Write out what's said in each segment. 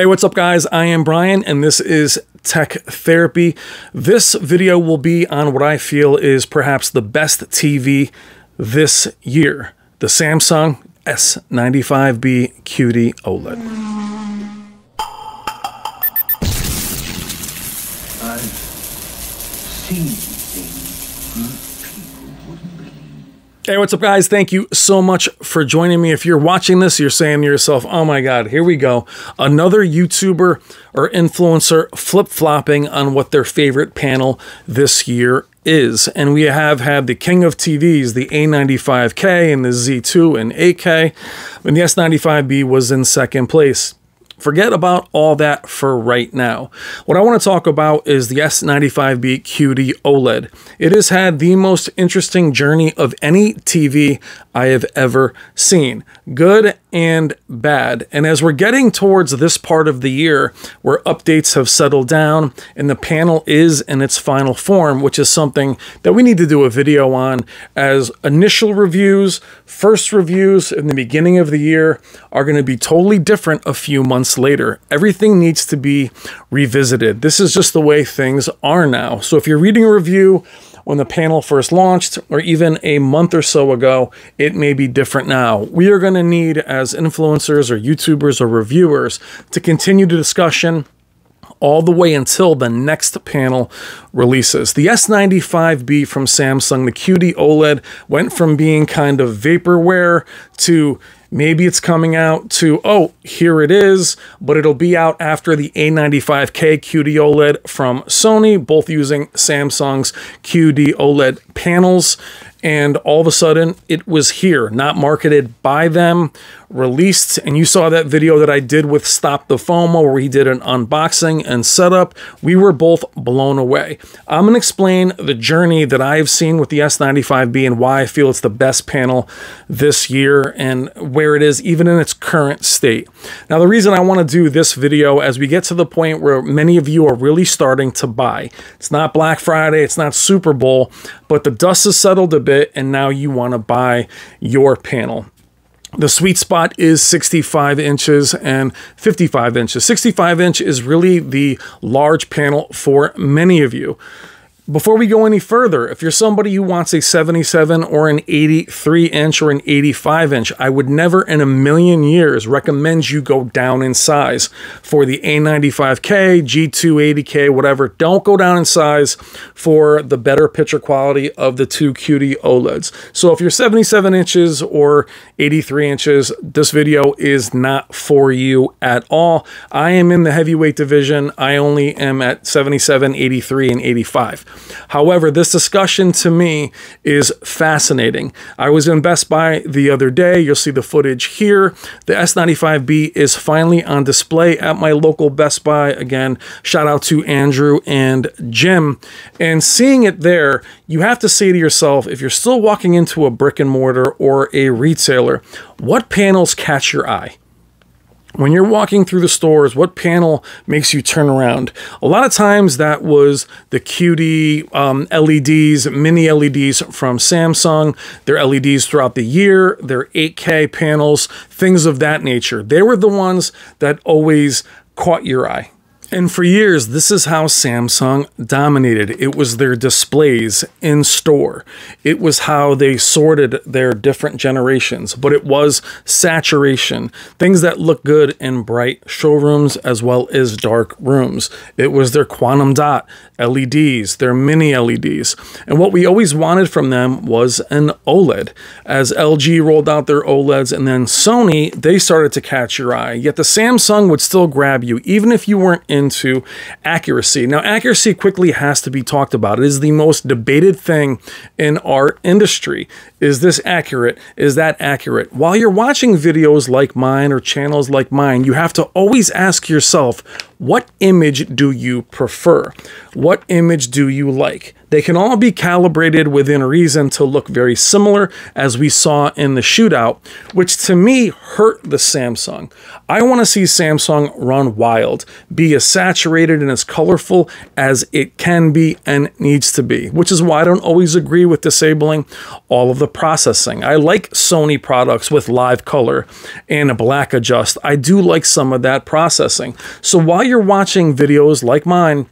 Hey, what's up guys? I am Brian and this is Tech Therapy. This video will be on what I feel is perhaps the best TV this year, the Samsung S95B Qd-Oled. I've seen things you people wouldn't believe. Hey, what's up guys? Thank you so much for joining me. If you're watching this, you're saying to yourself, oh my God, here we go. Another YouTuber or influencer flip-flopping on what their favorite panel this year is. And we have had the king of TVs, the A95K and the Z2 and 8K, and the S95B was in second place. Forget about all that for right now. What I want to talk about is the S95B Qd-Oled. It has had the most interesting journey of any TV I have ever seen, good and bad. And as we're getting towards this part of the year where updates have settled down and the panel is in its final form, which is something that we need to do a video on, as initial reviews, first reviews in the beginning of the year are going to be totally different a few months later. Everything needs to be revisited. This is just the way things are now. So if you're reading a review when the panel first launched, or even a month or so ago, it may be different now. We are going to need, as influencers or YouTubers or reviewers, to continue the discussion all the way until the next panel releases. The S95B from Samsung, the Qd-Oled, went from being kind of vaporware to maybe it's coming out to, oh, here it is, but it'll be out after the A95K Qd-Oled from Sony, both using Samsung's Qd-Oled panels. And all of a sudden, it was here, not marketed by them, released. And you saw that video that I did with Stop the FOMO, where he did an unboxing and setup. We were both blown away. I'm going to explain the journey that I've seen with the S95B and why I feel it's the best panel this year and where it is even in its current state. Now, the reason I want to do this video as we get to the point where many of you are really starting to buy. It's not Black Friday, it's not Super Bowl, but the dust has settled a bit and now you want to buy your panel. The sweet spot is 65 inches and 55 inches. 65 inch is really the large panel for many of you. Before we go any further, if you're somebody who wants a 77 or an 83 inch or an 85 inch, I would never in a million years recommend you go down in size. For the A95K, G2, 80K, whatever, don't go down in size for the better picture quality of the two Qd-Oleds. So if you're 77 inches or 83 inches, this video is not for you at all. I am in the heavyweight division. I only am at 77, 83, and 85. However, this discussion to me is fascinating. I was in Best Buy the other day. You'll see the footage here. The S95B is finally on display at my local Best Buy. Again, shout out to Andrew and Jim. And seeing it there, you have to say to yourself, if you're still walking into a brick and mortar or a retailer, what panels catch your eye? When you're walking through the stores, what panel makes you turn around? A lot of times that was the QD LEDs, mini LEDs from Samsung, their LEDs throughout the year, their 8K panels, things of that nature. They were the ones that always caught your eye. And for years, this is how Samsung dominated. It was their displays in store. It was how they sorted their different generations, but it was saturation, things that look good in bright showrooms as well as dark rooms. It was their quantum dot LEDs, their mini LEDs. And what we always wanted from them was an OLED. As LG rolled out their OLEDs and then Sony, they started to catch your eye. Yet the Samsung would still grab you, even if you weren't into accuracy. Now, accuracy quickly has to be talked about. It is the most debated thing in our industry. Is this accurate? Is that accurate? While you're watching videos like mine or channels like mine, you have to always ask yourself, what image do you prefer? What image do you like? They can all be calibrated within reason to look very similar, as we saw in the shootout, which to me hurt the Samsung. I want to see Samsung run wild, be as saturated and as colorful as it can be and needs to be, which is why I don't always agree with disabling all of the processing. I like Sony products with live color and a black adjust. I do like some of that processing. So while you're watching videos like mine,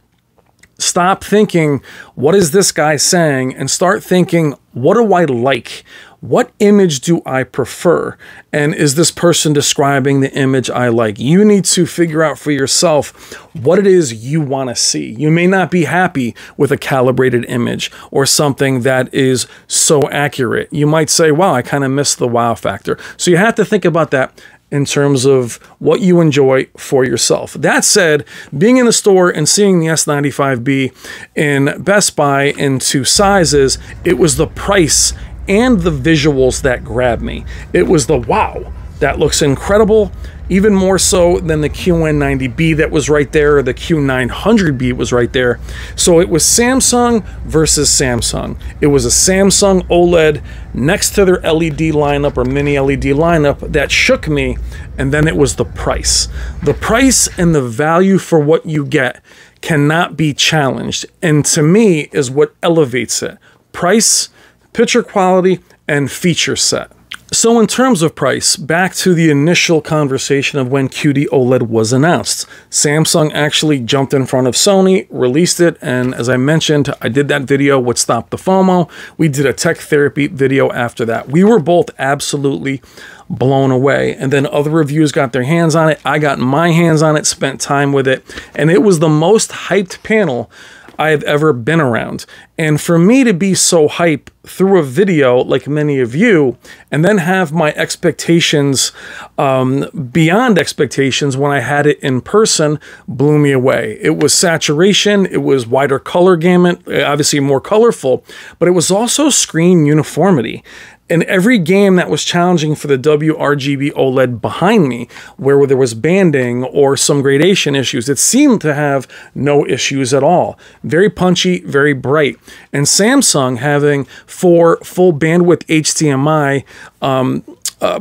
stop thinking, what is this guy saying? And start thinking, what do I like? What image do I prefer? And is this person describing the image I like? You need to figure out for yourself what it is you want to see. You may not be happy with a calibrated image or something that is so accurate. You might say, wow, I kind of missed the wow factor. So you have to think about that in terms of what you enjoy for yourself. That said, being in the store and seeing the S95B in Best Buy in 2 sizes, it was the price and the visuals that grabbed me. It was the wow, that looks incredible, even more so than the QN90B that was right there, or the Q900B was right there. So it was Samsung versus Samsung. It was a Samsung OLED next to their LED lineup or mini LED lineup that shook me, and then it was the price. The price and the value for what you get cannot be challenged, and to me is what elevates it. Price, picture quality, and feature set. So in terms of price, back to the initial conversation of when Qd-Oled was announced. Samsung actually jumped in front of Sony, released it, and as I mentioned, I did that video, What Stopped the FOMO. We did a tech therapy video after that. We were both absolutely blown away. And then other reviewers got their hands on it. I got my hands on it, spent time with it, and it was the most hyped panel I have ever been around. And for me to be so hype through a video like many of you, and then have my expectations beyond expectations when I had it in person, blew me away. It was saturation, it was wider color gamut, obviously more colorful, but it was also screen uniformity. In every game that was challenging for the WRGB OLED behind me, where there was banding or some gradation issues, it seemed to have no issues at all. Very punchy, very bright. And Samsung having 4 full bandwidth HDMI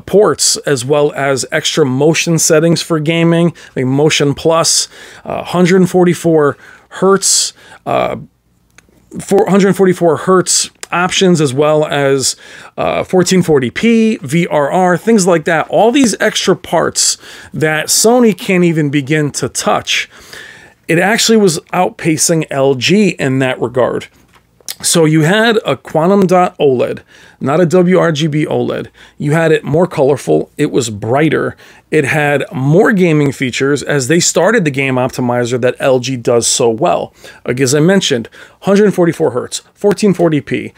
ports, as well as extra motion settings for gaming, like Motion Plus, 144 hertz, 144 hertz options, as well as 1440p, VRR, things like that. All these extra parts that Sony can't even begin to touch. It actually was outpacing LG in that regard. So you had a quantum dot OLED, not a WRGB OLED. You had it more colorful. It was brighter. It had more gaming features, as they started the game optimizer that LG does so well. Like, as I mentioned, 144 hertz, 1440p,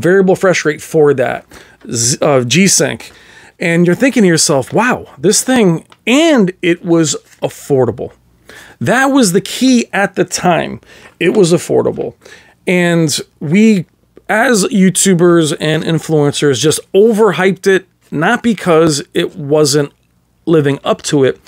variable refresh rate for that, G-Sync. And you're thinking to yourself, wow, this thing, and it was affordable. That was the key at the time. It was affordable. And we, as YouTubers and influencers, just overhyped it, not because it wasn't living up to it.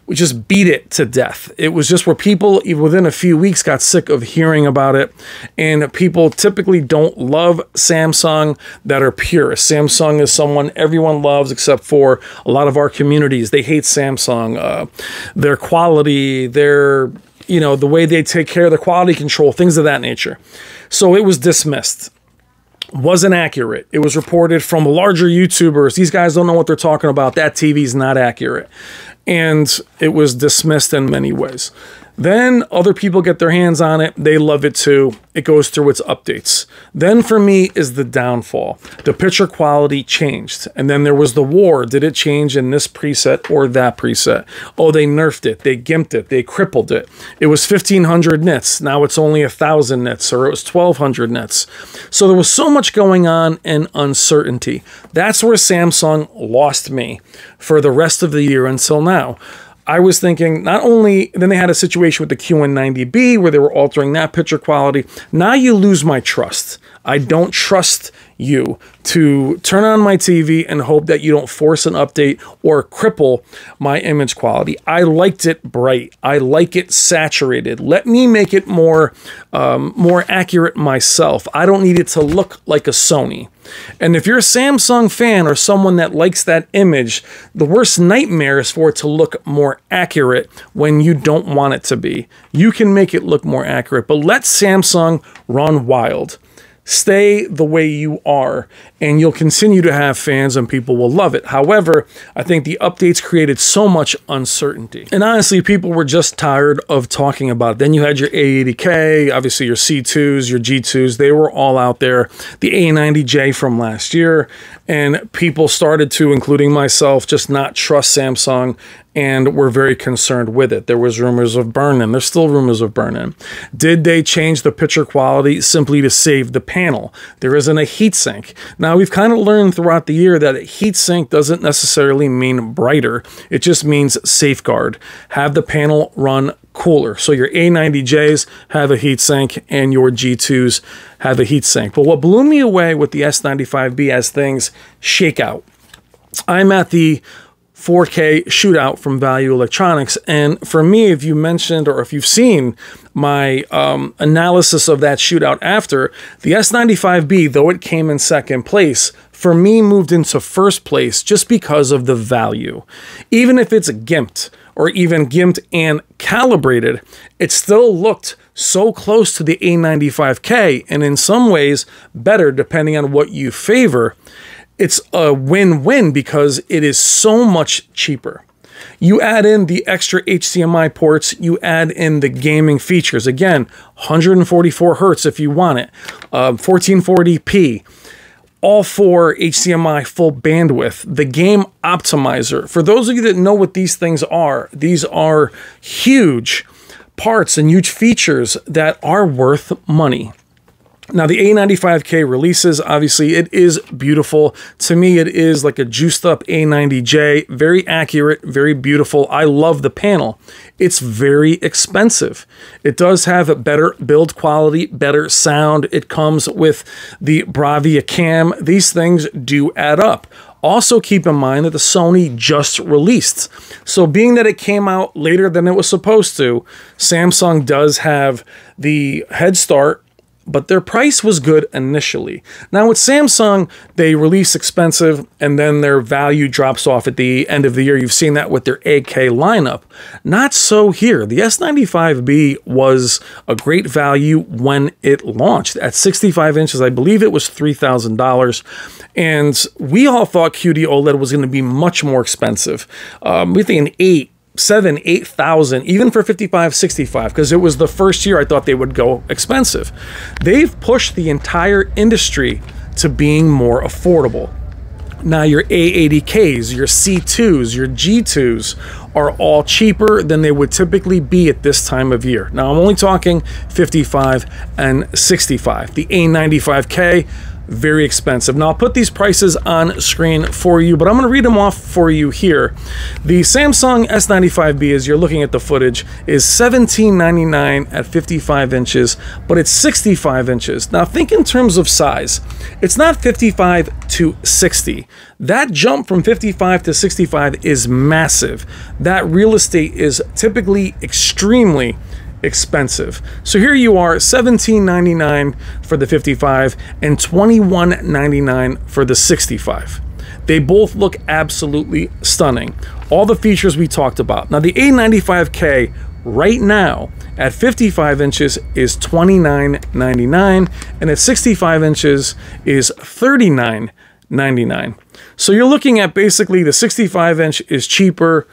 We just beat it to death. It was just where people, even within a few weeks, got sick of hearing about it. And people typically don't love Samsung that are purists. Samsung is someone everyone loves except for a lot of our communities. They hate Samsung. Their quality, their, you know, the way they take care of the quality control, things of that nature. So it was dismissed. Wasn't accurate. It was reported from larger YouTubers. These guys don't know what they're talking about. That TV's not accurate. And it was dismissed in many ways. Then other people get their hands on it. They love it too. It goes through its updates. Then for me is the downfall. The picture quality changed. And then there was the war. Did it change in this preset or that preset? Oh, they nerfed it. They gimped it. They crippled it. It was 1,500 nits. Now it's only 1,000 nits, or it was 1,200 nits. So there was so much going on and uncertainty. That's where Samsung lost me for the rest of the year until now. I was thinking, not only, then they had a situation with the QN90B where they were altering that picture quality. Now you lose my trust. I don't trust you to turn on my TV and hope that you don't force an update or cripple my image quality. I liked it bright. I like it saturated. Let me make it more accurate myself. I don't need it to look like a Sony. And if you're a Samsung fan or someone that likes that image, the worst nightmare is for it to look more accurate when you don't want it to be. You can make it look more accurate, but let Samsung run wild. Stay the way you are, and you'll continue to have fans and people will love it. However, I think the updates created so much uncertainty. And honestly, people were just tired of talking about it. Then you had your A80K, obviously your C2s, your G2s, they were all out there. The A90J from last year, and people started to, including myself, just not trust Samsung, and we're very concerned with it. There was rumors of burn-in. There's still rumors of burn-in. Did they change the picture quality simply to save the panel? There isn't a heatsink. Now, we've kind of learned throughout the year that a heatsink doesn't necessarily mean brighter. It just means safeguard. Have the panel run cooler. So your A90Js have a heatsink and your G2s have a heatsink. But what blew me away with the S95B as things shake out, I'm at the 4K shootout from Value Electronics, and for me, if you mentioned or if you've seen my analysis of that shootout after, the S95B, though it came in second place, for me moved into first place just because of the value. Even if it's gimped or even gimped and calibrated, it still looked so close to the A95K, and in some ways better depending on what you favor. It's a win-win because it is so much cheaper. You add in the extra HDMI ports, you add in the gaming features. Again, 144 hertz if you want it, 1440p, all 4 HDMI full bandwidth, the game optimizer. For those of you that know what these things are, these are huge parts and huge features that are worth money. Now, the A95K releases, obviously, it is beautiful. To me, it is like a juiced up A90J, very accurate, very beautiful. I love the panel. It's very expensive. It does have a better build quality, better sound. It comes with the Bravia cam. These things do add up. Also, keep in mind that the Sony just released. So being that it came out later than it was supposed to, Samsung does have the head start, but their price was good initially. Now with Samsung, they release expensive and then their value drops off at the end of the year. You've seen that with their 8K lineup. Not so here. The S95B was a great value when it launched. At 65 inches, I believe it was $3,000. And we all thought Qd-Oled was going to be much more expensive. We think an 8,000, even for 55, 65, because it was the first year I thought they would go expensive. They've pushed the entire industry to being more affordable. Now your A80Ks, your C2s, your G2s are all cheaper than they would typically be at this time of year. Now I'm only talking 55 and 65. The A95K, very expensive. Now I'll put these prices on screen for you, but I'm going to read them off for you here. The Samsung S95B, as you're looking at the footage, is $17.99 at 55 inches, but it's 65 inches. Now think in terms of size. It's not 55 to 60. That jump from 55 to 65 is massive. That real estate is typically extremely expensive. So here you are, $17.99 for the 55 and $21.99 for the 65. They both look absolutely stunning. All the features we talked about. Now the A95K right now at 55 inches is $29.99 and at 65 inches is $39.99. So you're looking at basically the 65 inch is cheaper,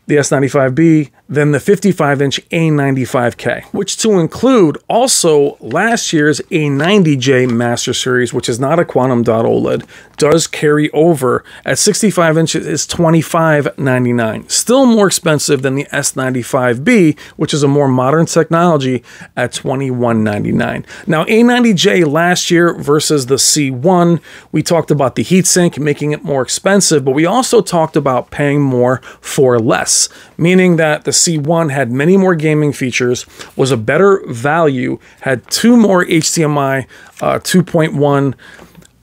the S95B, than the 55-inch A95K, which to include also last year's A90J Master Series, which is not a quantum dot OLED, does carry over at 65 inches is $25.99. Still more expensive than the S95B, which is a more modern technology at $21.99. Now A90J last year versus the C1, we talked about the heatsink making it more expensive, but we also talked about paying more for less, meaning that the C1 had many more gaming features, was a better value, had 2 more HDMI 2.1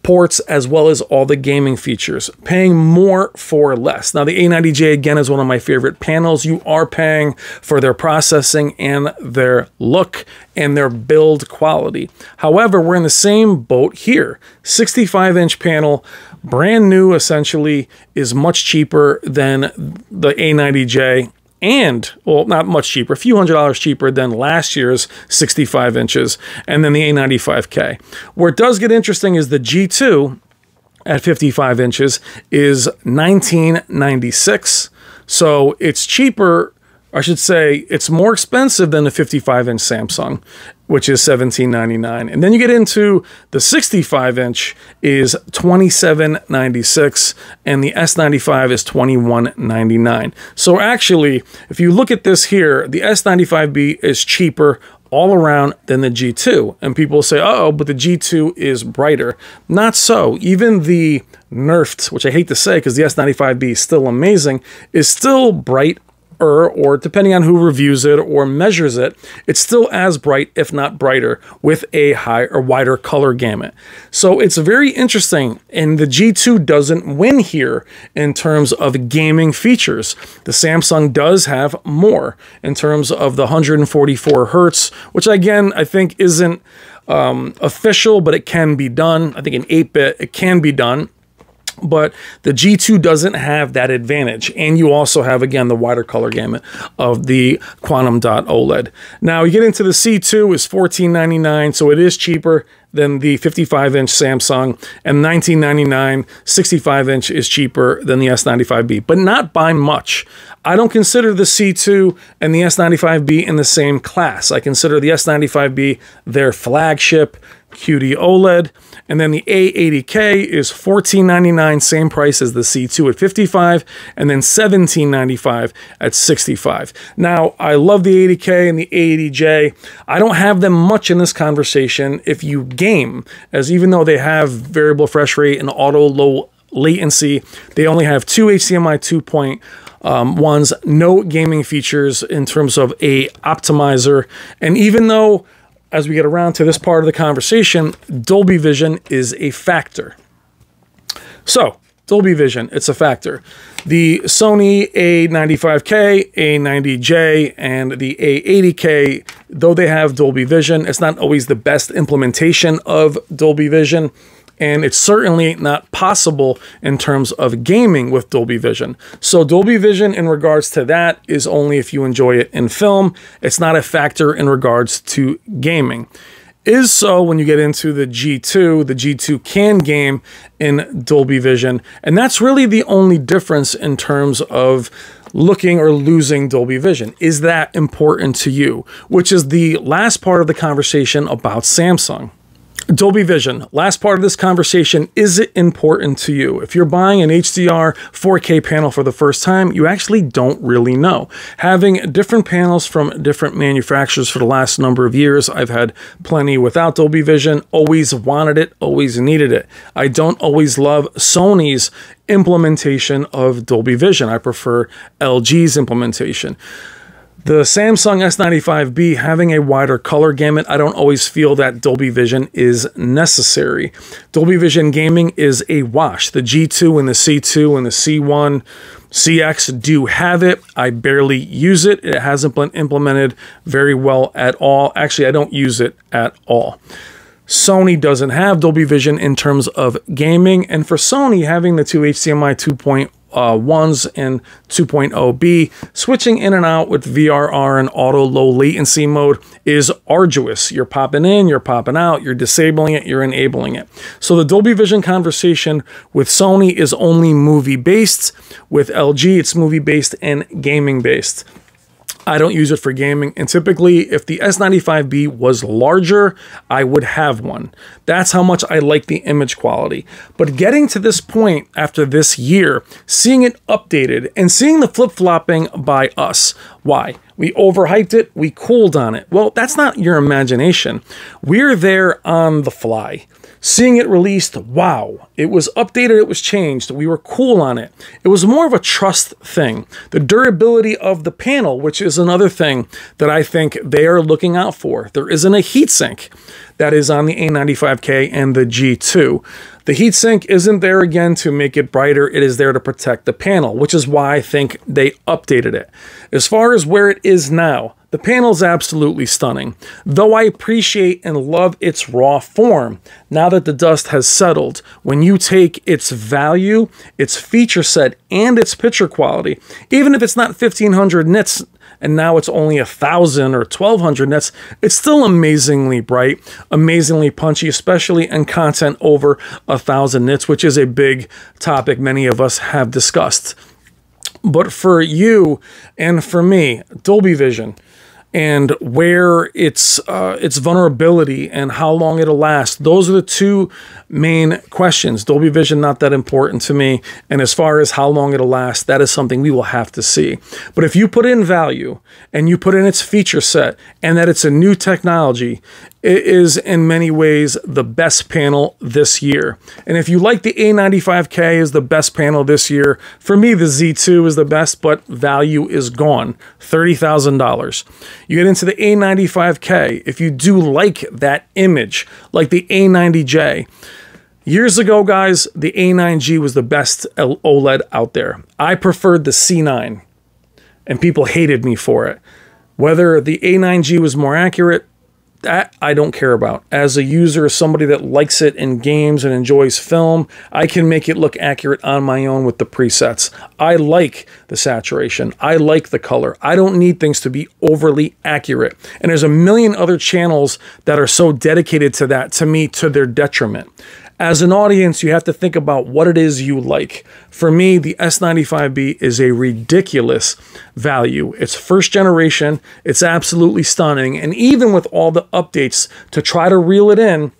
ports, as well as all the gaming features, paying more for less. Now, the A90J, again, is one of my favorite panels. You are paying for their processing and their look and their build quality. However, we're in the same boat here. 65-inch panel, brand new, essentially, is much cheaper than the A90J. And, well, not much cheaper, a few $100s cheaper than last year's 65 inches, and then the A95K. Where it does get interesting is the G2 at 55 inches is $1996. So it's cheaper, I should say, it's more expensive than the 55-inch Samsung, which is $17.99. And then you get into the 65-inch is $27.96, and the S95 is $21.99. So actually, if you look at this here, the S95B is cheaper all around than the G2. And people say, oh, but the G2 is brighter. Not so. Even the nerfed, which I hate to say because the S95B is still amazing, is still bright, or depending on who reviews it or measures it, it's still as bright, if not brighter, with a wider color gamut. So it's very interesting, and the G2 doesn't win here in terms of gaming features. The Samsung does have more in terms of the 144 hertz, which again, I think isn't official, but it can be done. I think in 8-bit, it can be done. But the G2 doesn't have that advantage. And you also have, again, the wider color gamut of the Qd-Oled. Now, you get into the C2 is $14.99, so it is cheaper than the 55-inch Samsung, and $19.99, 65-inch is cheaper than the S95B, but not by much. I don't consider the C2 and the S95B in the same class. I consider the S95B their flagship Qd-Oled, and then the A80K is $14.99, same price as the C2 at 55, and then $17.95 at 65. Now, I love the 80K and the A80J. I don't have them much in this conversation if you game, as even though they have variable refresh rate and auto low latency, they only have 2 HDMI 2.1s, no gaming features in terms of a optimizer, and even though as we get around to this part of the conversation, Dolby Vision is a factor. So, Dolby Vision, it's a factor. The Sony A95K, A90J, and the A80K, though they have Dolby Vision, it's not always the best implementation of Dolby Vision. And it's certainly not possible in terms of gaming with Dolby Vision. So Dolby Vision in regards to that is only if you enjoy it in film. It's not a factor in regards to gaming. Is so when you get into the G2. The G2 can game in Dolby Vision. And that's really the only difference in terms of looking or losing Dolby Vision. Is that important to you? Which is the last part of the conversation about Samsung. Dolby Vision, last part of this conversation, is it important to you? If you're buying an HDR 4K panel for the first time, you actually don't really know. Having different panels from different manufacturers for the last number of years, I've had plenty without Dolby Vision, always wanted it, always needed it. I don't always love Sony's implementation of Dolby Vision. I prefer LG's implementation. The Samsung S95B having a wider color gamut, I don't always feel that Dolby Vision is necessary. Dolby Vision gaming is a wash. The G2 and the C2 and the C1, CX do have it. I barely use it. It hasn't been implemented very well at all. Actually, I don't use it at all. Sony doesn't have Dolby Vision in terms of gaming, and for Sony, having the 2 HDMI 2.1s and 2.0B, switching in and out with VRR and auto low latency mode is arduous. You're popping in, you're popping out, you're disabling it, you're enabling it. So the Dolby Vision conversation with Sony is only movie-based. With LG, it's movie-based and gaming-based. I don't use it for gaming, and typically if the S95B was larger, I would have one. That's how much I like the image quality. But getting to this point after this year, seeing it updated and seeing the flip-flopping by us. Why? We overhyped it. We cooled on it. Well, that's not your imagination. We're there on the fly. Seeing it released, wow, it was updated, it was changed, we were cool on it. It was more of a trust thing. The durability of the panel, which is another thing that I think they are looking out for. There isn't a heatsink that is on the A95K and the G2. The heatsink isn't there again to make it brighter, it is there to protect the panel, which is why I think they updated it. As far as where it is now, the panel's absolutely stunning, though I appreciate and love its raw form. Now that the dust has settled, when you take its value, its feature set, and its picture quality, even if it's not 1500 nits, and now it's only 1000 or 1200 nits, it's still amazingly bright, amazingly punchy, especially in content over 1000 nits, which is a big topic many of us have discussed. But for you and for me, Dolby Vision, and where its vulnerability and how long it'll last. Those are the two main questions. Dolby Vision, not that important to me. And as far as how long it'll last, that is something we will have to see. But if you put in value and you put in its feature set and that it's a new technology, it is in many ways the best panel this year. And if you like the A95K is the best panel this year, for me the Z2 is the best, but value is gone, $30,000. You get into the A95K, if you do like that image, like the A90J. Years ago, guys, the A9G was the best OLED out there. I preferred the C9, and people hated me for it. Whether the A9G was more accurate, that I don't care about. As a user, somebody that likes it in games and enjoys film, I can make it look accurate on my own with the presets. I like the saturation. I like the color. I don't need things to be overly accurate. And there's a million other channels that are so dedicated to that, to me, to their detriment. As an audience, you have to think about what it is you like. For me, the S95B is a ridiculous value. It's first generation, it's absolutely stunning, and even with all the updates to try to reel it in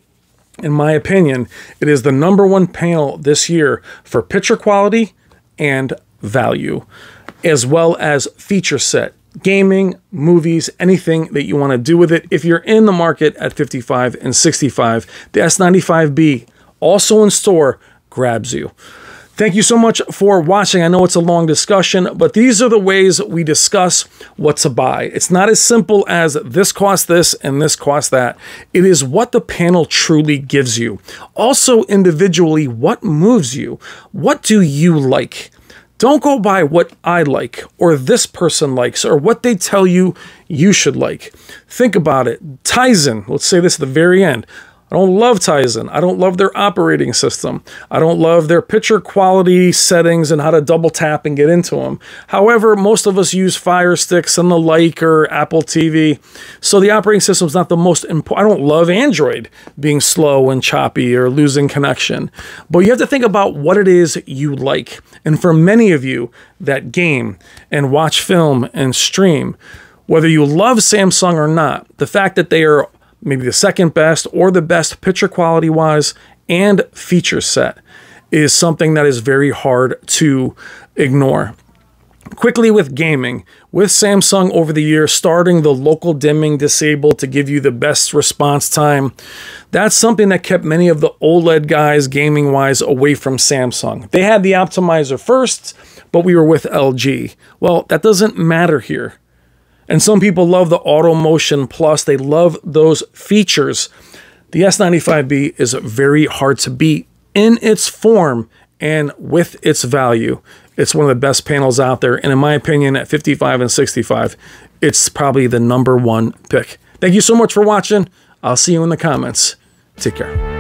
my opinion, it is the #1 panel this year for picture quality and value, as well as feature set. Gaming, movies, anything that you want to do with it. If you're in the market at $55 and $65, the S95B, also in store, grabs you. Thank you so much for watching. I know it's a long discussion, but these are the ways we discuss what to buy. It's not as simple as this costs this and this costs that. It is what the panel truly gives you. Also, individually, what moves you? What do you like? Don't go by what I like or this person likes or what they tell you you should like. Think about it. Tizen, let's say this at the very end. I don't love Tizen. I don't love their operating system. I don't love their picture quality settings and how to double tap and get into them. However, most of us use Fire Sticks and the like or Apple TV. So the operating system is not the most important. I don't love Android being slow and choppy or losing connection. But you have to think about what it is you like. And for many of you that game and watch film and stream, whether you love Samsung or not, the fact that they are maybe the second best or the best picture quality wise and feature set is something that is very hard to ignore. Quickly with gaming, with Samsung over the years starting the local dimming disabled to give you the best response time, that's something that kept many of the OLED guys gaming wise away from Samsung. They had the optimizer first, but we were with LG. Well, that doesn't matter here. And some people love the Auto Motion Plus. They love those features. The S95B is very hard to beat in its form and with its value. It's one of the best panels out there. And in my opinion, at 55 and 65, it's probably the #1 pick. Thank you so much for watching. I'll see you in the comments. Take care.